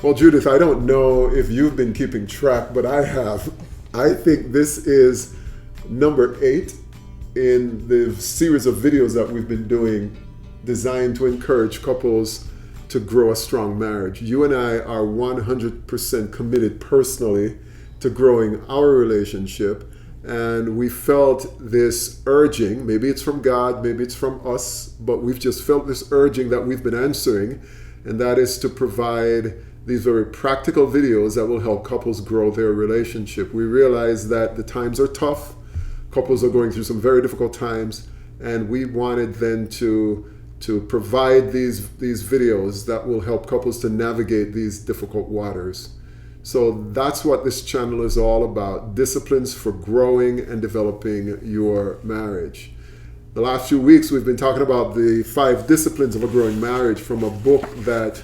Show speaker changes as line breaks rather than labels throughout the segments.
Well, Judith, I don't know if you've been keeping track, but I have. I think this is number 8 in the series of videos that we've been doing designed to encourage couples to grow a strong marriage. You and I are 100% committed personally to growing our relationship, and we felt this urging, maybe it's from God, maybe it's from us, but we've just felt this urging that we've been answering, and that is to provide these very practical videos that will help couples grow their relationship. We realize that the times are tough, couples are going through some very difficult times, and we wanted then to provide these videos that will help couples to navigate these difficult waters. So that's what this channel is all about, disciplines for growing and developing your marriage. The last few weeks we've been talking about the 5 disciplines of a growing marriage from a book that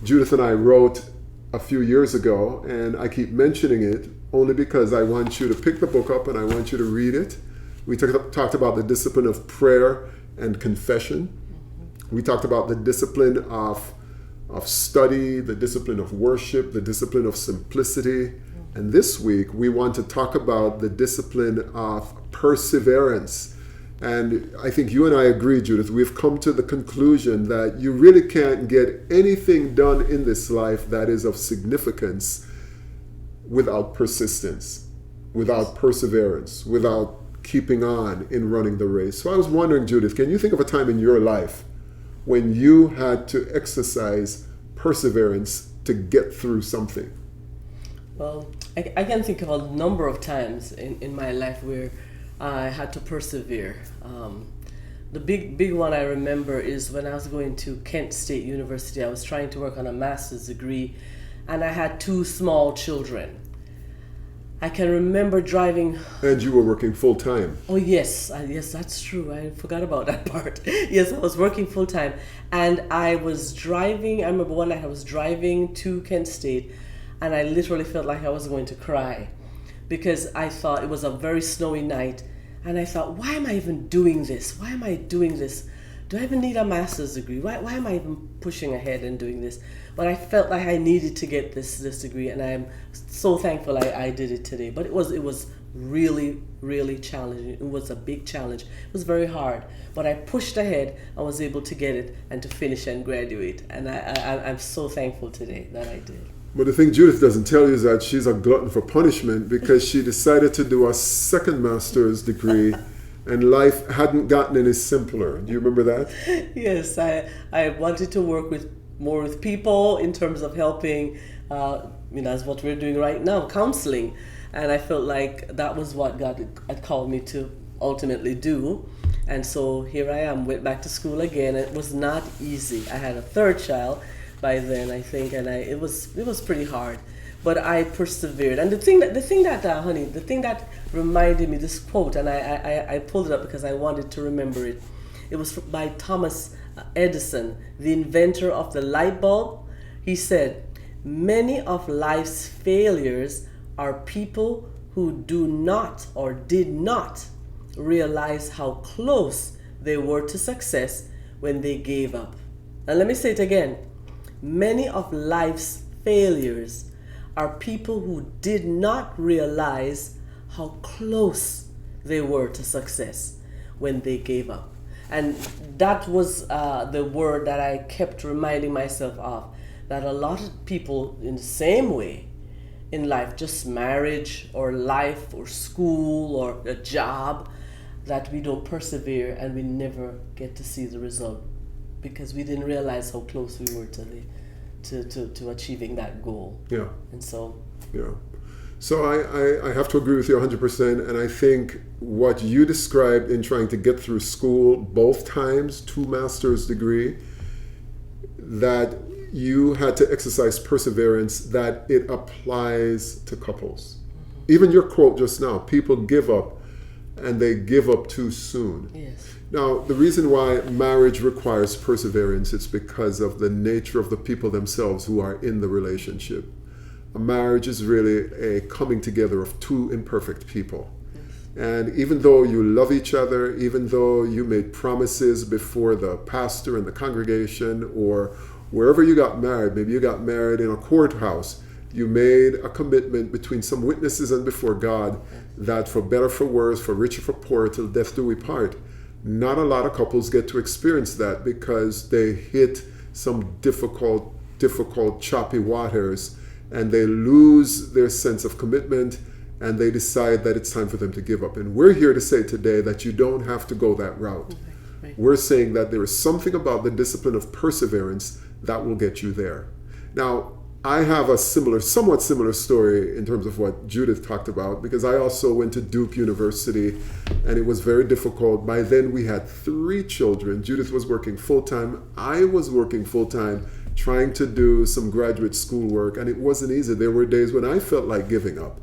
Judith and I wrote a few years ago, and I keep mentioning it only because I want you to pick the book up and I want you to read it. We talked about the discipline of prayer and confession. We talked about the discipline of study, the discipline of worship, the discipline of simplicity. And this week we want to talk about the discipline of perseverance. And I think you and I agree, Judith, we've come to the conclusion that you really can't get anything done in this life that is of significance without persistence, without perseverance, without keeping on in running the race. So I was wondering, Judith, can you think of a time in your life when you had to exercise perseverance to get through something?
Well, I can think of a number of times in my life where I had to persevere. The big one I remember is when I was going to Kent State University. I was trying to work on a master's degree, and I had 2 small children. I can remember driving.
And you were working full time.
Oh yes, yes, that's true. I forgot about that part. Yes, I was working full time, and I was driving. I remember one night I was driving to Kent State, and I literally felt like I was going to cry, because I thought it was a very snowy night, and I thought, why am I even doing this? Why am I doing this? Do I even need a master's degree? Why am I even pushing ahead and doing this? But I felt like I needed to get this degree, and I'm so thankful I did it today. But it was really, really challenging. It was a big challenge. It was very hard, but I pushed ahead. I was able to get it and to finish and graduate, and I'm so thankful today that I did.
But the thing Judith doesn't tell you is that she's a glutton for punishment, because she decided to do a second master's degree and life hadn't gotten any simpler. Do you remember that?
Yes, I wanted to work more with people in terms of helping, as what we're doing right now, counseling. And I felt like that was what God had called me to ultimately do. And so here I am, went back to school again. It was not easy. I had a 3rd child by then, I think, and it was pretty hard, but I persevered. And the thing that reminded me this quote, and I pulled it up because I wanted to remember it. It was by Thomas Edison, the inventor of the light bulb. He said, "Many of life's failures are people who do not or did not realize how close they were to success when they gave up." And let me say it again. Many of life's failures are people who did not realize how close they were to success when they gave up. And that was the word that I kept reminding myself of, that a lot of people in the same way in life, just marriage or life or school or a job, that we don't persevere and we never get to see the result, because we didn't realize how close we were to achieving that goal.
Yeah.
And so.
Yeah. So I have to agree with you 100%. And I think what you described in trying to get through school, both times, 2 master's degree, that you had to exercise perseverance, that it applies to couples. Mm-hmm. Even your quote just now, people give up and they give up too soon.
Yes.
Now, the reason why marriage requires perseverance is because of the nature of the people themselves who are in the relationship. A marriage is really a coming together of 2 imperfect people. Yes. And even though you love each other, even though you made promises before the pastor and the congregation, or wherever you got married, maybe you got married in a courthouse, you made a commitment between some witnesses and before God that for better, for worse, for richer, for poorer, till death do we part. Not a lot of couples get to experience that because they hit some difficult, choppy waters, and they lose their sense of commitment, and they decide that it's time for them to give up. And we're here to say today that you don't have to go that route. Right. We're saying that there is something about the discipline of perseverance that will get you there. Now, I have a somewhat similar story in terms of what Judith talked about, because I also went to Duke University, and it was very difficult. By then we had 3 children. Judith was working full-time. I was working full-time, trying to do some graduate school work, and it wasn't easy. There were days when I felt like giving up.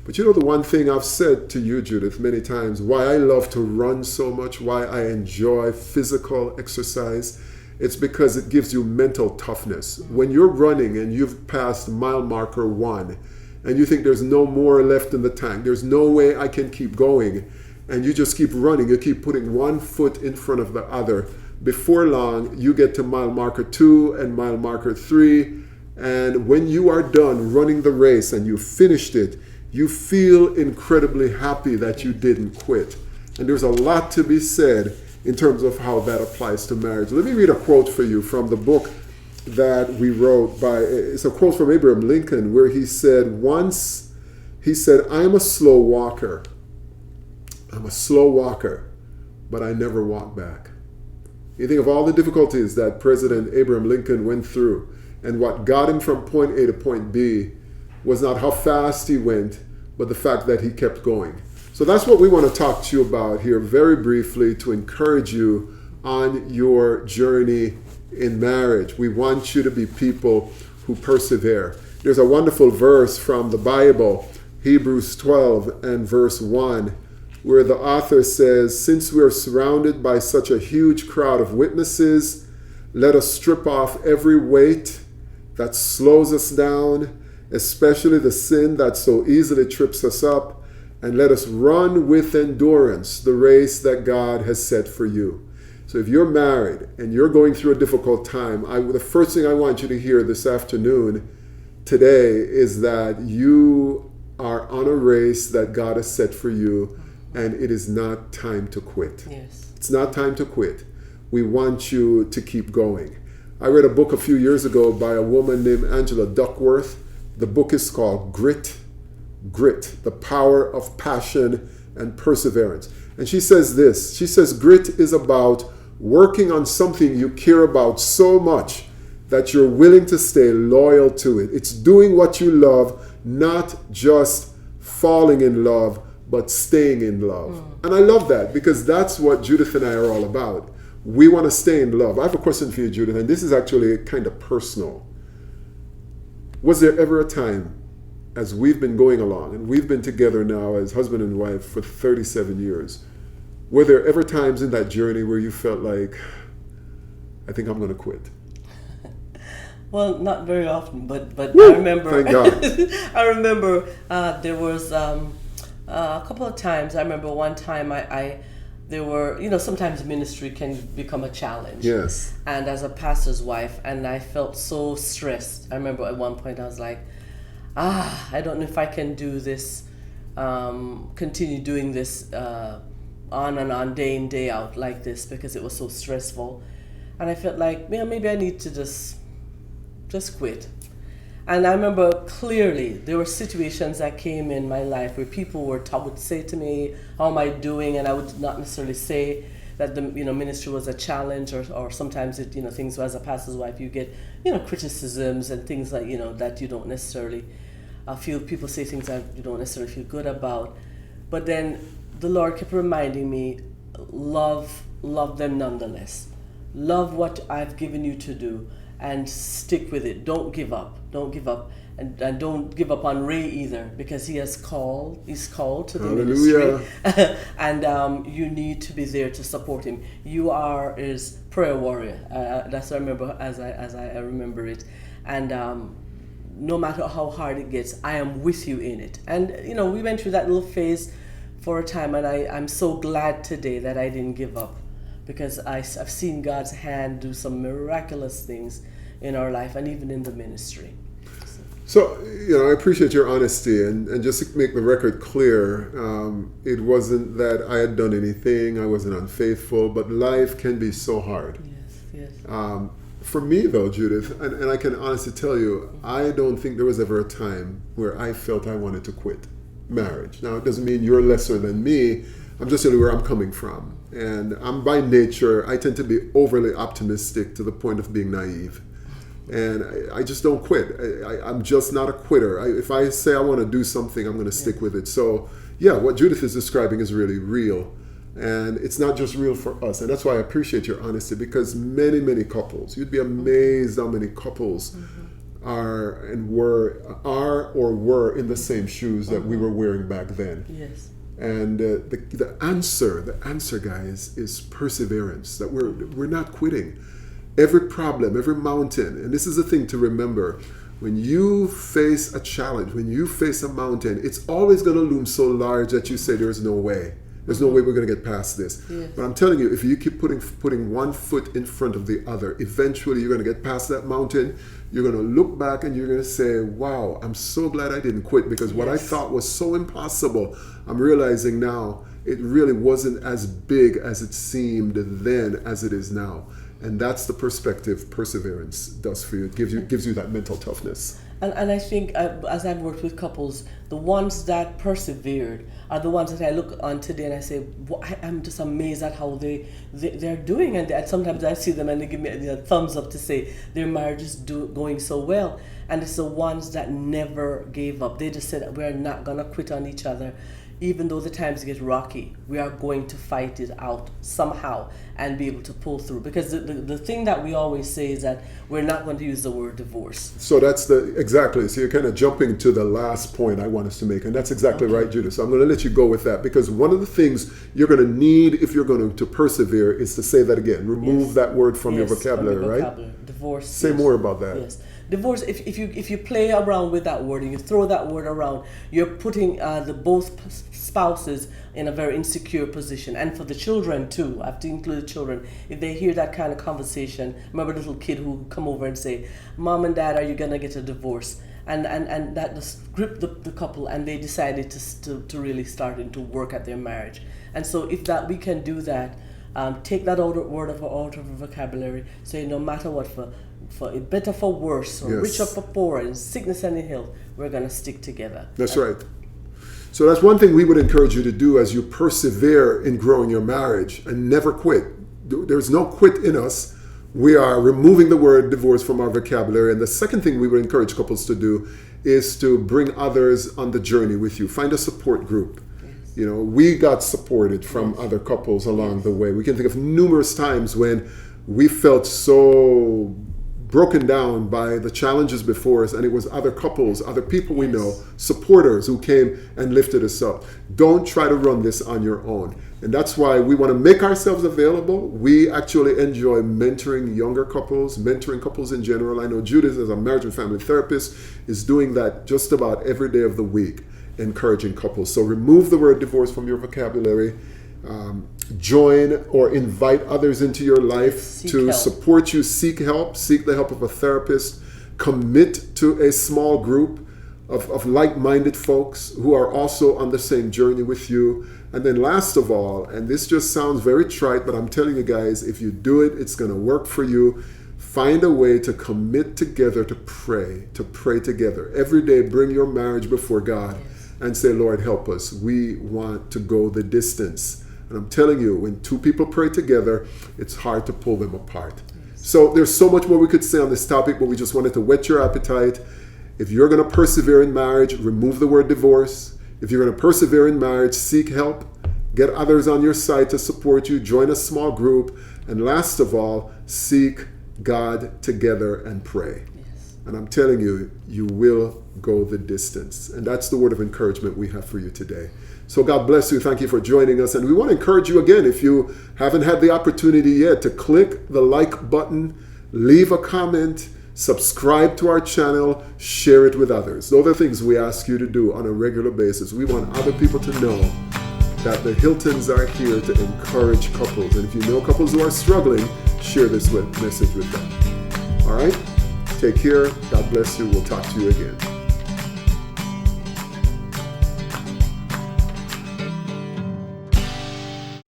But you know, the one thing I've said to you, Judith, many times, why I love to run so much, why I enjoy physical exercise, it's because it gives you mental toughness. When you're running and you've passed mile marker 1 and you think there's no more left in the tank, there's no way I can keep going, and you just keep running, you keep putting one foot in front of the other, before long you get to mile marker 2 and mile marker 3, and when you are done running the race and you finished it, you feel incredibly happy that you didn't quit. And there's a lot to be said in terms of how that applies to marriage. Let me read a quote for you from the book that we wrote it's a quote from Abraham Lincoln, where he said, I'm a slow walker. I'm a slow walker, but I never walk back. You think of all the difficulties that President Abraham Lincoln went through, and what got him from point A to point B was not how fast he went, but the fact that he kept going. So that's what we want to talk to you about here very briefly, to encourage you on your journey in marriage. We want you to be people who persevere. There's a wonderful verse from the Bible, Hebrews 12 and verse 1, where the author says, since we are surrounded by such a huge crowd of witnesses, let us strip off every weight that slows us down, especially the sin that so easily trips us up, and let us run with endurance the race that God has set for you. So if you're married and you're going through a difficult time, the first thing I want you to hear this afternoon, today, is that you are on a race that God has set for you, and it is not time to quit.
Yes.
It's not time to quit. We want you to keep going. I read a book a few years ago by a woman named Angela Duckworth. The book is called Grit, the Power of Passion and Perseverance. And she says this, she says, grit is about working on something you care about so much that you're willing to stay loyal to it. It's doing what you love, not just falling in love, but staying in love. And I love that, because that's what Judith and I are all about. We want to stay in love. I have a question for you, Judith, and this is actually kind of personal. Was there ever a time, as we've been going along, and we've been together now as husband and wife for 37 years, were there ever times in that journey where you felt like, I think I'm going to quit?
Well, not very often, but
Woo!
I remember.
Thank God.
I remember there was a couple of times. I remember one time there were, sometimes ministry can become a challenge.
Yes.
And as a pastor's wife, and I felt so stressed. I remember at one point I was like, I don't know if I can do this, continue doing this on and on, day in, day out like this, because it was so stressful. And I felt like, maybe I need to just quit. And I remember clearly there were situations that came in my life where people would say to me, how am I doing? And I would not necessarily say that the ministry was a challenge, or sometimes it, things, as a pastor's wife, you get criticisms and things like that you don't necessarily feel. People say things that you don't necessarily feel good about, but then the Lord kept reminding me, love them nonetheless. Love what I've given you to do, and stick with it. Don't give up, and don't give up on Ray either, because he's called to the
Hallelujah.
ministry. And you need to be there to support him. You are his prayer warrior. That's what I remember, as I remember it. And no matter how hard it gets, I am with you in it. And we went through that little phase for a time, and I'm so glad today that I didn't give up, because I've seen God's hand do some miraculous things in our life and even in the ministry.
So, I appreciate your honesty, and just to make the record clear, it wasn't that I had done anything, I wasn't unfaithful, but life can be so hard.
Yes.
For me, though, Judith, and I can honestly tell you, I don't think there was ever a time where I felt I wanted to quit marriage. Now, it doesn't mean you're lesser than me. I'm just telling you where I'm coming from. And I'm by nature, I tend to be overly optimistic to the point of being naive. And I just don't quit. I'm just not a quitter. If I say I want to do something, I'm going to stick with it. So, what Judith is describing is really real. And it's not just real for us. And that's why I appreciate your honesty, because many, many couples, you'd be amazed how many couples are or were in the same shoes that we were wearing back then.
Yes.
And the answer, guys, is perseverance, that we're not quitting. Every problem, every mountain, and this is the thing to remember, when you face a challenge, when you face a mountain, it's always going to loom so large that you say there's no way. There's no way we're going to get past this.
Yes.
But I'm telling you, if you keep putting one foot in front of the other, eventually you're going to get past that mountain. You're going to look back and you're going to say, wow, I'm so glad I didn't quit, because what I thought was so impossible, I'm realizing now it really wasn't as big as it seemed then as it is now. And that's the perspective perseverance does for you. It gives you that mental toughness.
And I think as I've worked with couples, the ones that persevered are the ones that I look on today and I say, I'm just amazed at how they're doing. And sometimes I see them and they give me a thumbs up to say their marriage is going so well. And it's the ones that never gave up. They just said, we're not going to quit on each other. Even though the times get rocky, we are going to fight it out somehow and be able to pull through. Because the thing that we always say is that we're not going to use the word divorce.
So that's exactly. So you're kind of jumping to the last point I want us to make. And that's exactly right, Judith. So I'm going to let you go with that, because one of the things you're going to need if you're going to persevere is to say that again. Remove that word from your vocabulary, right?
Divorce.
Say more about that.
Yes. Divorce, if you play around with that word and you throw that word around, you're putting the both spouses in a very insecure position. And for the children too, I have to include the children. If they hear that kind of conversation, remember a little kid who come over and say, Mom and Dad, are you going to get a divorce? And that just gripped the couple, and they decided to really start to work at their marriage. And so if we can do that, take that word out of the vocabulary, say no matter what, for better for worse, or richer for poorer, in sickness and in health, we're going to stick together.
That's right. So that's one thing we would encourage you to do as you persevere in growing your marriage, and never quit. There's no quit in us. We are removing the word divorce from our vocabulary. And the second thing we would encourage couples to do is to bring others on the journey with you. Find a support group. Yes. We got supported from other couples along the way. We can think of numerous times when we felt so broken down by the challenges before us, and it was other couples, other people we know, supporters who came and lifted us up. Don't try to run this on your own. And that's why we want to make ourselves available. We actually enjoy mentoring younger couples, mentoring couples in general. I know Judith, as a marriage and family therapist, is doing that just about every day of the week, encouraging couples. So remove the word divorce from your vocabulary. Join or invite others into your life to support you. Seek help. Seek the help of a therapist. Commit to a small group of like-minded folks who are also on the same journey with you. And then last of all, and this just sounds very trite, but I'm telling you guys, if you do it, it's going to work for you. Find a way to commit together to pray together. Every day, bring your marriage before God and say, Lord, help us. We want to go the distance. And I'm telling you, when two people pray together, it's hard to pull them apart. So there's so much more we could say on this topic, but we just wanted to whet your appetite. If you're going to persevere in marriage, remove the word divorce. If you're going to persevere in marriage, seek help. Get others on your side to support you. Join a small group. And last of all, seek God together and pray. And I'm telling you, you will go the distance. And that's the word of encouragement we have for you today. So God bless you. Thank you for joining us. And we want to encourage you again, if you haven't had the opportunity yet, to click the like button, leave a comment, subscribe to our channel, share it with others. Those are things we ask you to do on a regular basis. We want other people to know that the Hiltons are here to encourage couples. And if you know couples who are struggling, share this message with them. All right? Take care. God bless you. We'll talk to you again.